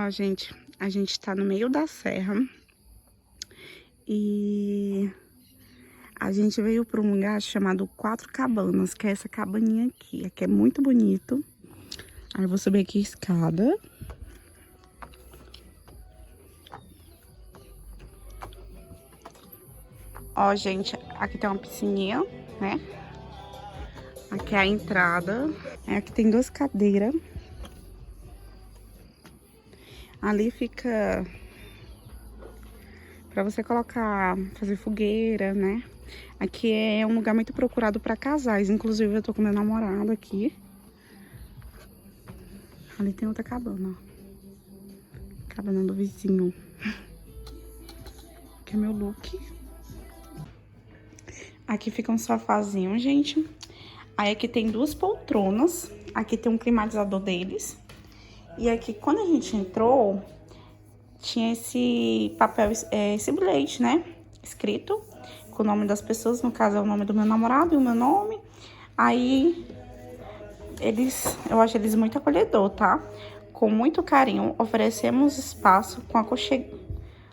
Ó, gente, a gente tá no meio da serra e a gente veio pra um lugar chamado Quatro Cabanas, que é essa cabaninha aqui. Aqui é muito bonito. Aí eu vou subir aqui a escada. Ó, gente, aqui tem uma piscininha, né? Aqui é a entrada. Aqui tem duas cadeiras. Ali fica pra você colocar, fazer fogueira, né? Aqui é um lugar muito procurado pra casais. Inclusive, eu tô com meu namorado aqui. Ali tem outra cabana, ó. Cabana do vizinho. Aqui é meu look. Aqui fica um sofazinho, gente. Aí aqui tem duas poltronas. Aqui tem um climatizador deles. E aqui, quando a gente entrou, tinha esse papel, esse bilhete, né? Escrito com o nome das pessoas. No caso, é o nome do meu namorado e o meu nome. Aí, eu acho eles muito acolhedor, tá? Com muito carinho, oferecemos espaço com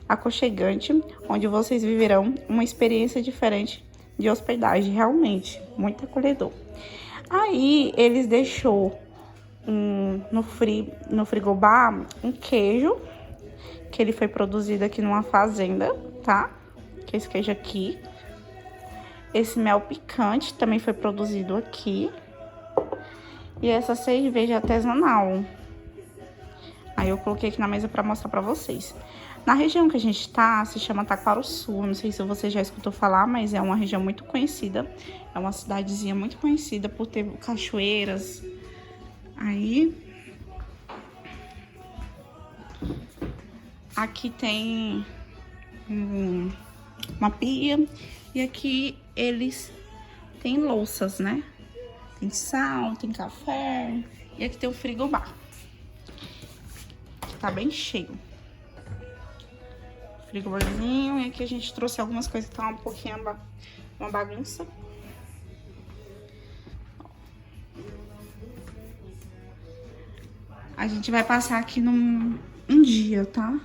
aconchegante, onde vocês viverão uma experiência diferente de hospedagem, realmente, muito acolhedor. Aí, eles deixou no frigobar um queijo, que ele foi produzido aqui numa fazenda, tá? Que é esse queijo aqui. Esse mel picante também foi produzido aqui. E essa cerveja artesanal. Aí eu coloquei aqui na mesa pra mostrar pra vocês. Na região que a gente tá, se chama Taquarussu. Não sei se você já escutou falar, mas é uma região muito conhecida. É uma cidadezinha muito conhecida por ter cachoeiras. Aí... aqui tem uma pia. E aqui eles têm louças, né? Tem sal, tem café. E aqui tem o frigobar. Tá bem cheio. Frigobarzinho. E aqui a gente trouxe algumas coisas que tá um pouquinho uma bagunça. A gente vai passar aqui um dia, tá?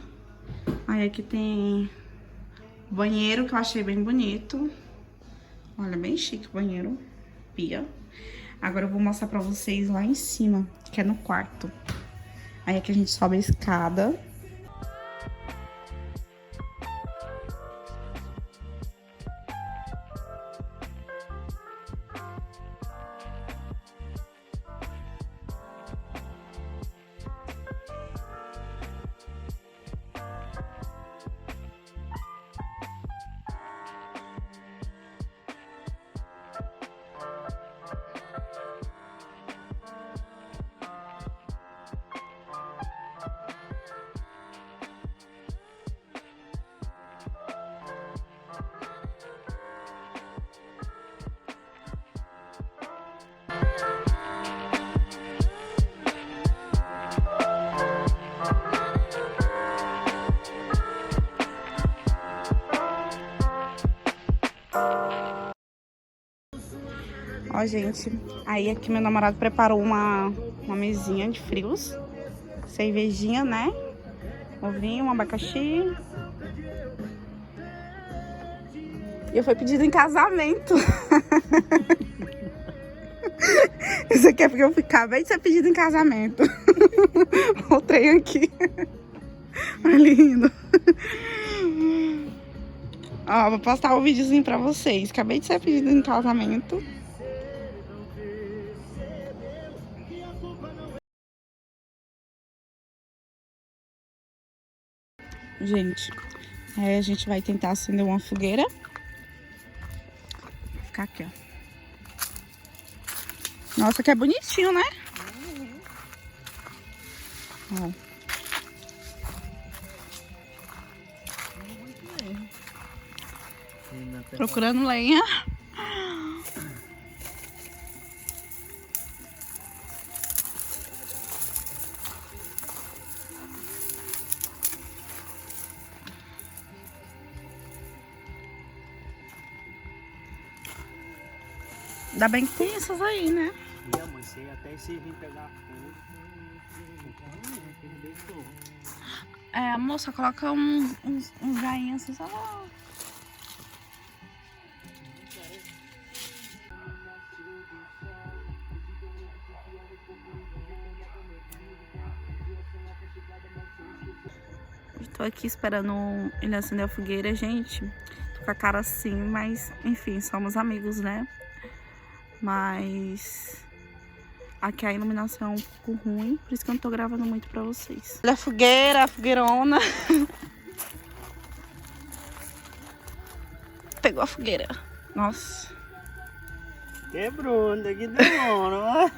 Aí aqui tem o banheiro, que eu achei bem bonito. Olha, bem chique o banheiro. Pia. Agora eu vou mostrar pra vocês lá em cima, que é no quarto. Aí aqui a gente sobe a escada. Ó, gente, aí aqui meu namorado preparou uma mesinha de frios. Cervejinha, né? Ovinho, um abacaxi. E eu fui pedido em casamento. Isso aqui é porque eu acabei de ser pedido em casamento. O trem aqui. Olha, lindo. Ó, vou postar um videozinho pra vocês. Acabei de ser pedido em casamento. Gente, aí a gente vai tentar acender uma fogueira. Vou ficar aqui, ó. Nossa, que é bonitinho, né? Ó. Procurando lenha. Ainda bem que tem essas aí, né? Até se vir pegar fogo. É, moça, coloca uns joinha assim, só... Tô aqui esperando ele acender a fogueira, gente. Tô com a cara assim, mas enfim, somos amigos, né? Mas aqui a iluminação é um pouco ruim, por isso que eu não tô gravando muito pra vocês. Olha a fogueirona. Pegou a fogueira. Nossa. Quebrou, daqui demora, ó.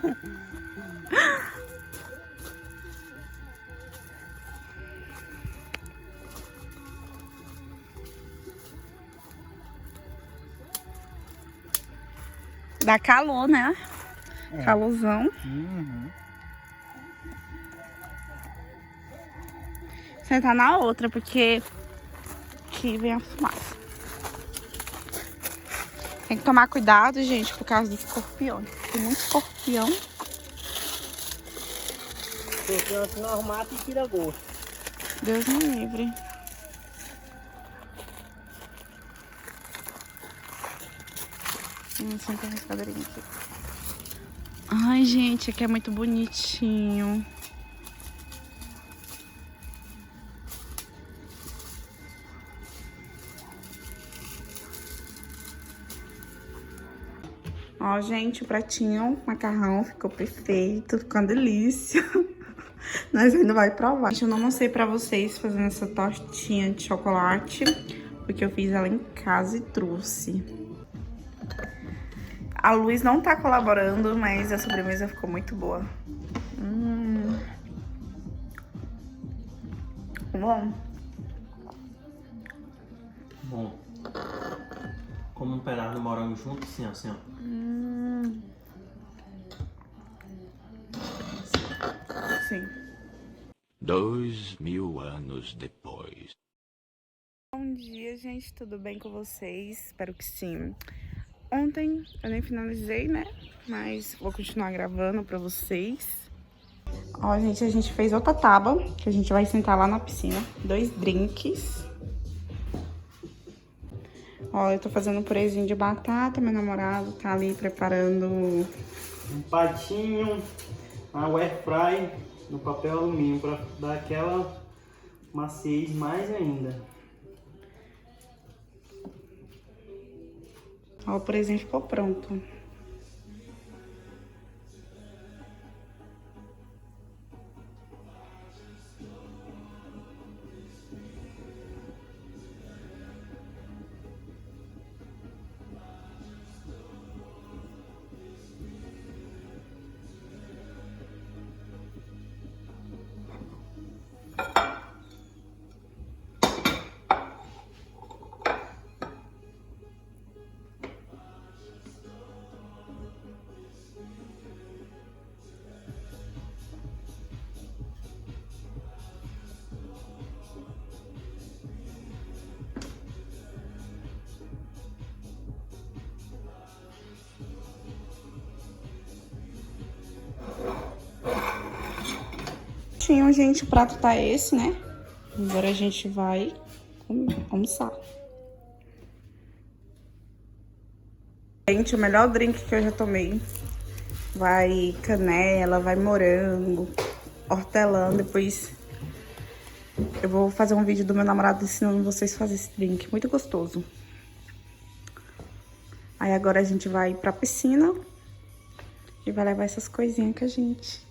Dá calor, né? É. Calorzão. Uhum. Sentar na outra, porque aqui vem a fumaça. Tem que tomar cuidado, gente, por causa dos escorpiões. Tem muito escorpião. Escorpião assim nós mata e tira gosto. Deus me livre. Senta essa cadeirinha aqui. Ai, gente, aqui é muito bonitinho. Ó, gente, o pratinho, macarrão, ficou perfeito, ficou uma delícia. Nós ainda vai provar. Gente, eu não mostrei pra vocês fazendo essa tostinha de chocolate, porque eu fiz ela em casa e trouxe. A luz não tá colaborando, mas a sobremesa ficou muito boa. Bom. Bom. Como um pedaço de morango junto, assim, ó. Sim. 2000 anos depois. Bom dia, gente. Tudo bem com vocês? Espero que sim. Ontem eu nem finalizei, né? Mas vou continuar gravando pra vocês. Ó, gente, a gente fez outra tábua, que a gente vai sentar lá na piscina. 2 drinks. Ó, eu tô fazendo um purezinho de batata. Meu namorado tá ali preparando... Um patinho, a air fry no papel alumínio para dar aquela maciez mais ainda. Ó, o purezinho ficou pronto. Gente, o prato tá esse, né? Agora a gente vai almoçar. Gente, o melhor drink que eu já tomei. Vai canela, vai morango, hortelã. Depois eu vou fazer um vídeo do meu namorado ensinando vocês a fazer esse drink. Muito gostoso. Aí agora a gente vai pra piscina e vai levar essas coisinhas com a gente.